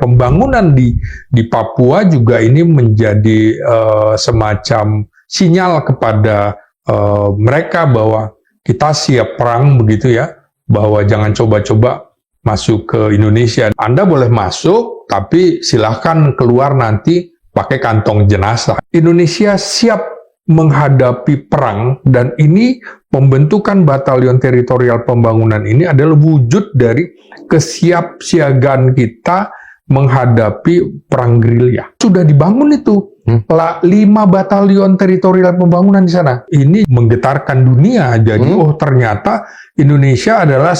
pembangunan di Papua juga ini menjadi semacam sinyal kepada mereka bahwa kita siap perang begitu ya, bahwa jangan coba-coba masuk ke Indonesia. Anda boleh masuk, tapi silahkan keluar nanti pakai kantong jenazah. Indonesia siap menghadapi perang, dan ini pembentukan Batalion Teritorial Pembangunan ini adalah wujud dari kesiapsiagaan kita menghadapi perang gerilya. Sudah dibangun itu 5 batalion teritorial pembangunan di sana. Ini menggetarkan dunia. Jadi ternyata Indonesia adalah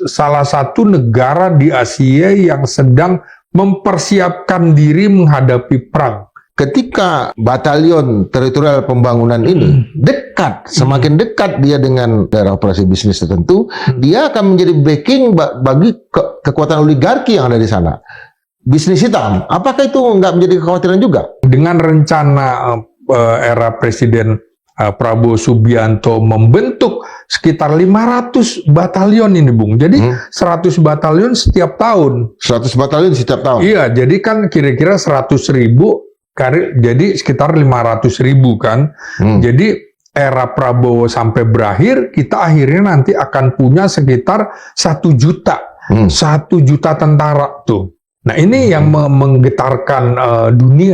salah satu negara di Asia yang sedang mempersiapkan diri menghadapi perang. Ketika batalion teritorial pembangunan ini dekat, semakin dekat dia dengan daerah operasi bisnis tertentu, dia akan menjadi backing bagi kekuatan oligarki yang ada di sana. Bisnis hitam, apakah itu nggak menjadi kekhawatiran juga? Dengan rencana era Presiden Prabowo Subianto membentuk sekitar 500 batalion ini, Bung. Jadi 100 batalion setiap tahun. 100 batalion setiap tahun? Iya, jadi kan kira-kira 100.000, jadi sekitar 500.000 kan. Jadi era Prabowo sampai berakhir, kita akhirnya nanti akan punya sekitar 1 juta. 1 juta tentara tuh. Nah ini yang menggetarkan dunia.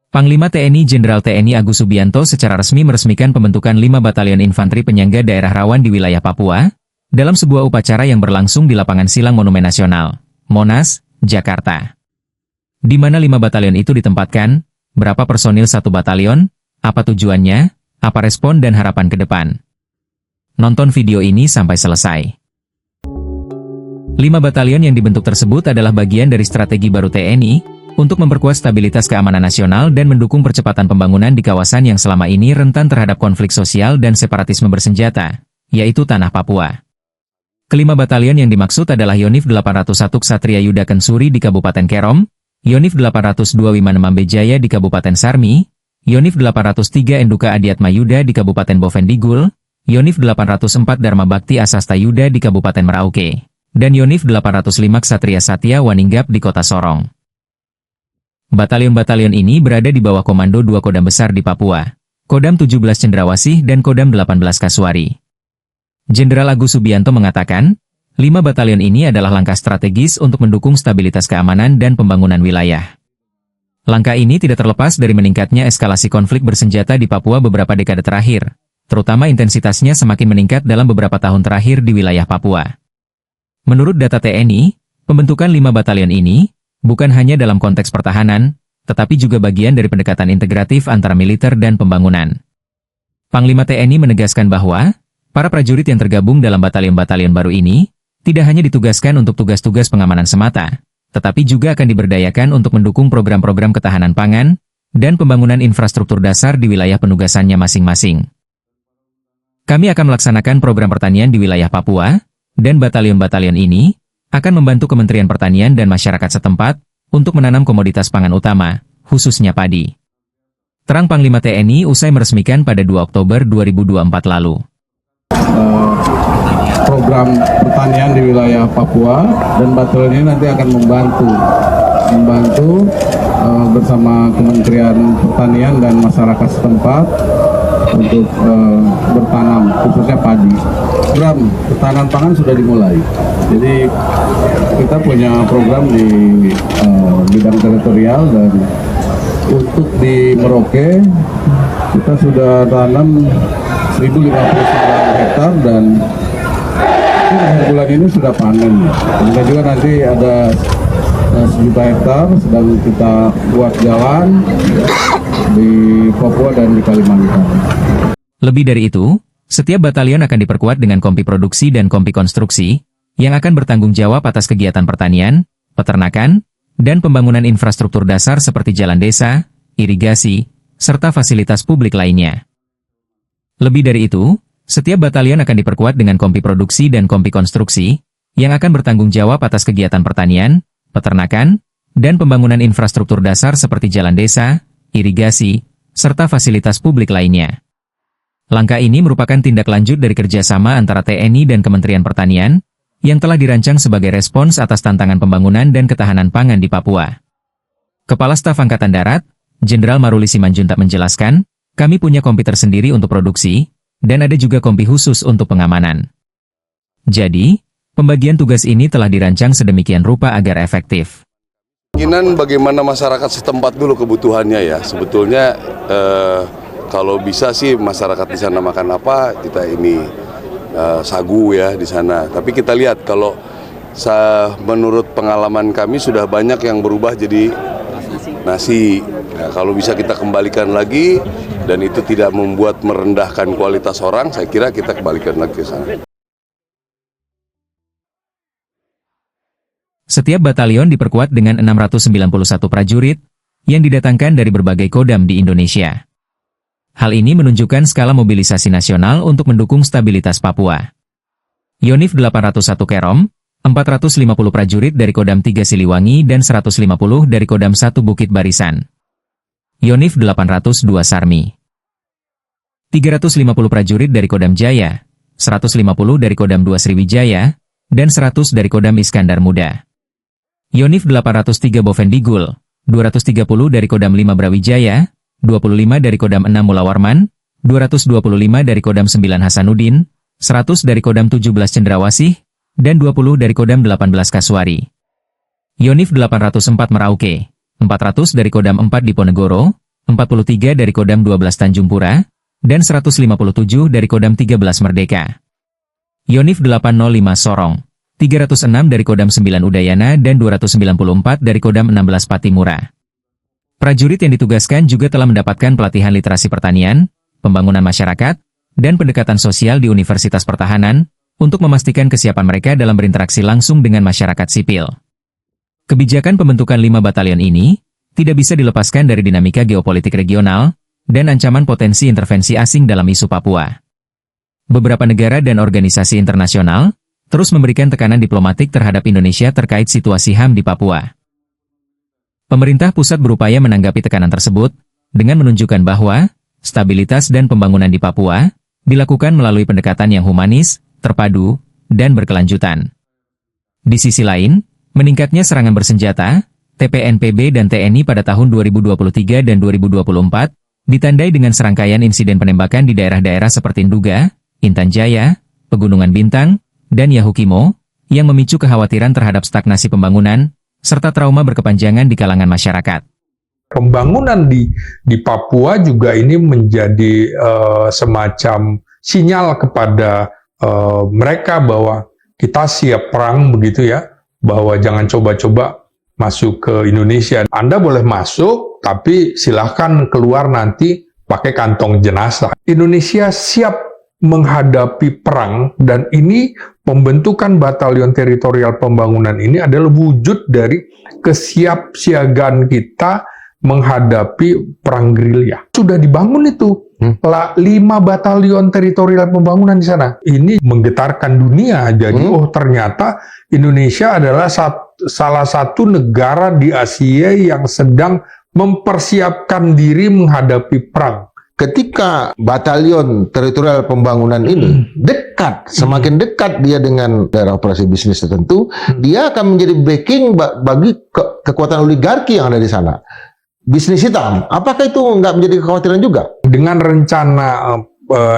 Panglima TNI Jenderal TNI Agus Subianto secara resmi meresmikan pembentukan 5 batalion infanteri penyangga daerah rawan di wilayah Papua, dalam sebuah upacara yang berlangsung di lapangan Silang Monumen Nasional, Monas, Jakarta. Di mana 5 batalion itu ditempatkan, berapa personil satu batalion, apa tujuannya, apa respon dan harapan ke depan. Nonton video ini sampai selesai. 5 batalion yang dibentuk tersebut adalah bagian dari strategi baru TNI untuk memperkuat stabilitas keamanan nasional dan mendukung percepatan pembangunan di kawasan yang selama ini rentan terhadap konflik sosial dan separatisme bersenjata, yaitu Tanah Papua. Kelima batalion yang dimaksud adalah Yonif 801 Ksatria Yuda Kensuri di Kabupaten Kerom, Yonif 802 Wimanemambe Jaya di Kabupaten Sarmi, Yonif 803 Enduka Adiatma Yuda di Kabupaten Bovendigul, Yonif 804 Dharma Bakti Asasta Yuda di Kabupaten Merauke, dan Yonif 805 Ksatria Satya Waninggap di Kota Sorong. Batalion-batalion ini berada di bawah komando 2 Kodam besar di Papua, Kodam 17 Cendrawasih dan Kodam 18 Kasuari. Jenderal Agus Subianto mengatakan, 5 batalion ini adalah langkah strategis untuk mendukung stabilitas keamanan dan pembangunan wilayah. Langkah ini tidak terlepas dari meningkatnya eskalasi konflik bersenjata di Papua beberapa dekade terakhir, terutama intensitasnya semakin meningkat dalam beberapa tahun terakhir di wilayah Papua. Menurut data TNI, pembentukan 5 batalion ini bukan hanya dalam konteks pertahanan, tetapi juga bagian dari pendekatan integratif antara militer dan pembangunan. Panglima TNI menegaskan bahwa para prajurit yang tergabung dalam batalion-batalion baru ini tidak hanya ditugaskan untuk tugas-tugas pengamanan semata, tetapi juga akan diberdayakan untuk mendukung program-program ketahanan pangan dan pembangunan infrastruktur dasar di wilayah penugasannya masing-masing. Kami akan melaksanakan program pertanian di wilayah Papua, dan batalion-batalion ini akan membantu Kementerian Pertanian dan masyarakat setempat untuk menanam komoditas pangan utama, khususnya padi. Terang Panglima TNI usai meresmikan pada 2 Oktober 2024 lalu. Program pertanian di wilayah Papua, dan batalion ini nanti akan membantu bersama Kementerian Pertanian dan masyarakat setempat untuk bertanam, khususnya padi. Program ketahanan pangan sudah dimulai. Jadi kita punya program di bidang teritorial, dan untuk di Merauke kita sudah tanam 1.059 hektar, dan bulan ini sudah panen. Kemudian juga nanti ada 1 juta hektar sedang kita buat jalan di Papua dan di Kalimantan. Lebih dari itu, setiap batalion akan diperkuat dengan kompi produksi dan kompi konstruksi, yang akan bertanggung jawab atas kegiatan pertanian, peternakan, dan pembangunan infrastruktur dasar seperti jalan desa, irigasi, serta fasilitas publik lainnya. Lebih dari itu, setiap batalion akan diperkuat dengan kompi produksi dan kompi konstruksi, yang akan bertanggung jawab atas kegiatan pertanian, peternakan, dan pembangunan infrastruktur dasar seperti jalan desa, irigasi, serta fasilitas publik lainnya. Langkah ini merupakan tindak lanjut dari kerjasama antara TNI dan Kementerian Pertanian, yang telah dirancang sebagai respons atas tantangan pembangunan dan ketahanan pangan di Papua. Kepala Staf Angkatan Darat, Jenderal Maruli Simanjuntak menjelaskan, kami punya kompi tersendiri untuk produksi, dan ada juga kompi khusus untuk pengamanan. Jadi, pembagian tugas ini telah dirancang sedemikian rupa agar efektif. Kemungkinan bagaimana masyarakat setempat dulu kebutuhannya ya. Sebetulnya kalau bisa sih masyarakat di sana makan apa, kita ini sagu ya di sana. Tapi kita lihat kalau menurut pengalaman kami sudah banyak yang berubah jadi nasi. Nah, kalau bisa kita kembalikan lagi dan itu tidak membuat merendahkan kualitas orang, saya kira kita kembalikan lagi ke sana. Setiap batalion diperkuat dengan 691 prajurit yang didatangkan dari berbagai kodam di Indonesia. Hal ini menunjukkan skala mobilisasi nasional untuk mendukung stabilitas Papua. Yonif 801 Kerom, 450 prajurit dari Kodam 3 Siliwangi dan 150 dari Kodam 1 Bukit Barisan. Yonif 802 Sarmi. 350 prajurit dari Kodam Jaya, 150 dari Kodam 2 Sriwijaya, dan 100 dari Kodam Iskandar Muda. Yonif 803 Bovendigul, 230 dari Kodam 5 Brawijaya, 25 dari Kodam 6 Mulawarman, 225 dari Kodam 9 Hasanuddin, 100 dari Kodam 17 Cendrawasih, dan 20 dari Kodam 18 Kasuari. Yonif 804 Merauke, 400 dari Kodam 4 Diponegoro, 43 dari Kodam 12 Tanjung Pura, dan 157 dari Kodam 13 Merdeka. Yonif 805 Sorong, 306 dari Kodam 9 Udayana dan 294 dari Kodam 16 Patimura. Prajurit yang ditugaskan juga telah mendapatkan pelatihan literasi pertanian, pembangunan masyarakat, dan pendekatan sosial di Universitas Pertahanan, untuk memastikan kesiapan mereka dalam berinteraksi langsung dengan masyarakat sipil. Kebijakan pembentukan 5 batalion ini tidak bisa dilepaskan dari dinamika geopolitik regional dan ancaman potensi intervensi asing dalam isu Papua. Beberapa negara dan organisasi internasional terus memberikan tekanan diplomatik terhadap Indonesia terkait situasi HAM di Papua. Pemerintah pusat berupaya menanggapi tekanan tersebut dengan menunjukkan bahwa stabilitas dan pembangunan di Papua dilakukan melalui pendekatan yang humanis, terpadu, dan berkelanjutan. Di sisi lain, meningkatnya serangan bersenjata, TPNPB dan TNI pada tahun 2023 dan 2024 ditandai dengan serangkaian insiden penembakan di daerah-daerah seperti Nduga, Intan Jaya, Pegunungan Bintang, dan Yahukimo, yang memicu kekhawatiran terhadap stagnasi pembangunan, serta trauma berkepanjangan di kalangan masyarakat. Pembangunan di Papua juga ini menjadi semacam sinyal kepada mereka bahwa kita siap perang begitu ya, bahwa jangan coba-coba masuk ke Indonesia. Anda boleh masuk, tapi silahkan keluar nanti pakai kantong jenazah. Indonesia siap menghadapi perang, dan ini pembentukan batalion teritorial pembangunan ini adalah wujud dari kesiapsiagaan kita menghadapi perang gerilya. Sudah dibangun itu 5 batalion teritorial pembangunan di sana. Ini menggetarkan dunia. Jadi ternyata Indonesia adalah salah satu negara di Asia yang sedang mempersiapkan diri menghadapi perang. Ketika batalion teritorial pembangunan ini dekat, semakin dekat dia dengan daerah operasi bisnis tertentu, dia akan menjadi backing bagi kekuatan oligarki yang ada di sana. Bisnis hitam, apakah itu nggak menjadi kekhawatiran juga? Dengan rencana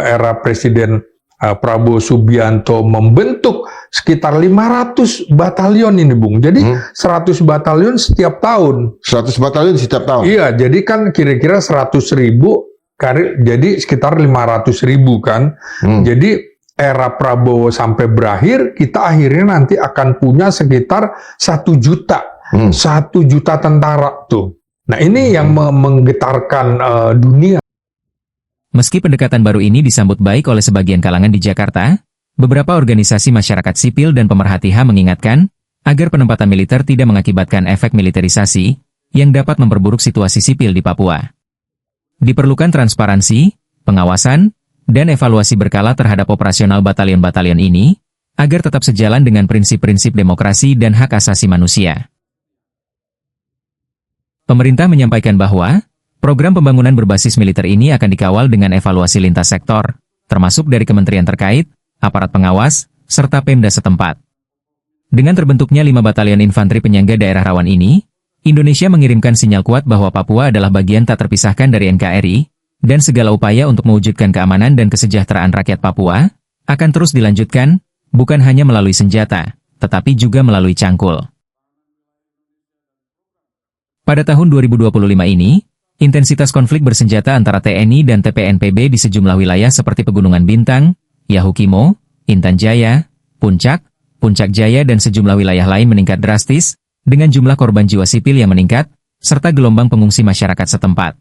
era Presiden Prabowo Subianto membentuk sekitar 500 batalion ini, Bung. Jadi 100 batalion setiap tahun. 100 batalion setiap tahun? Iya, jadi kan kira-kira 100.000, jadi sekitar 500.000 kan. Jadi era Prabowo sampai berakhir, kita akhirnya nanti akan punya sekitar 1 juta. 1 juta tentara tuh. Nah ini yang menggetarkan dunia. Meski pendekatan baru ini disambut baik oleh sebagian kalangan di Jakarta, beberapa organisasi masyarakat sipil dan pemerhati HAM mengingatkan agar penempatan militer tidak mengakibatkan efek militerisasi yang dapat memperburuk situasi sipil di Papua. Diperlukan transparansi, pengawasan, dan evaluasi berkala terhadap operasional batalion-batalion ini, agar tetap sejalan dengan prinsip-prinsip demokrasi dan hak asasi manusia. Pemerintah menyampaikan bahwa program pembangunan berbasis militer ini akan dikawal dengan evaluasi lintas sektor, termasuk dari kementerian terkait, aparat pengawas, serta Pemda setempat. Dengan terbentuknya 5 batalion infanteri penyangga daerah rawan ini, Indonesia mengirimkan sinyal kuat bahwa Papua adalah bagian tak terpisahkan dari NKRI, dan segala upaya untuk mewujudkan keamanan dan kesejahteraan rakyat Papua akan terus dilanjutkan, bukan hanya melalui senjata, tetapi juga melalui cangkul. Pada tahun 2025 ini, intensitas konflik bersenjata antara TNI dan TPNPB di sejumlah wilayah seperti Pegunungan Bintang, Yahukimo, Intan Jaya, Puncak Jaya dan sejumlah wilayah lain meningkat drastis, dengan jumlah korban jiwa sipil yang meningkat, serta gelombang pengungsi masyarakat setempat.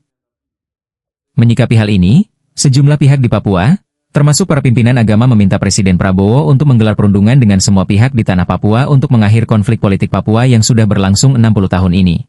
Menyikapi hal ini, sejumlah pihak di Papua, termasuk para pimpinan agama meminta Presiden Prabowo untuk menggelar perundungan dengan semua pihak di tanah Papua untuk mengakhiri konflik politik Papua yang sudah berlangsung 60 tahun ini.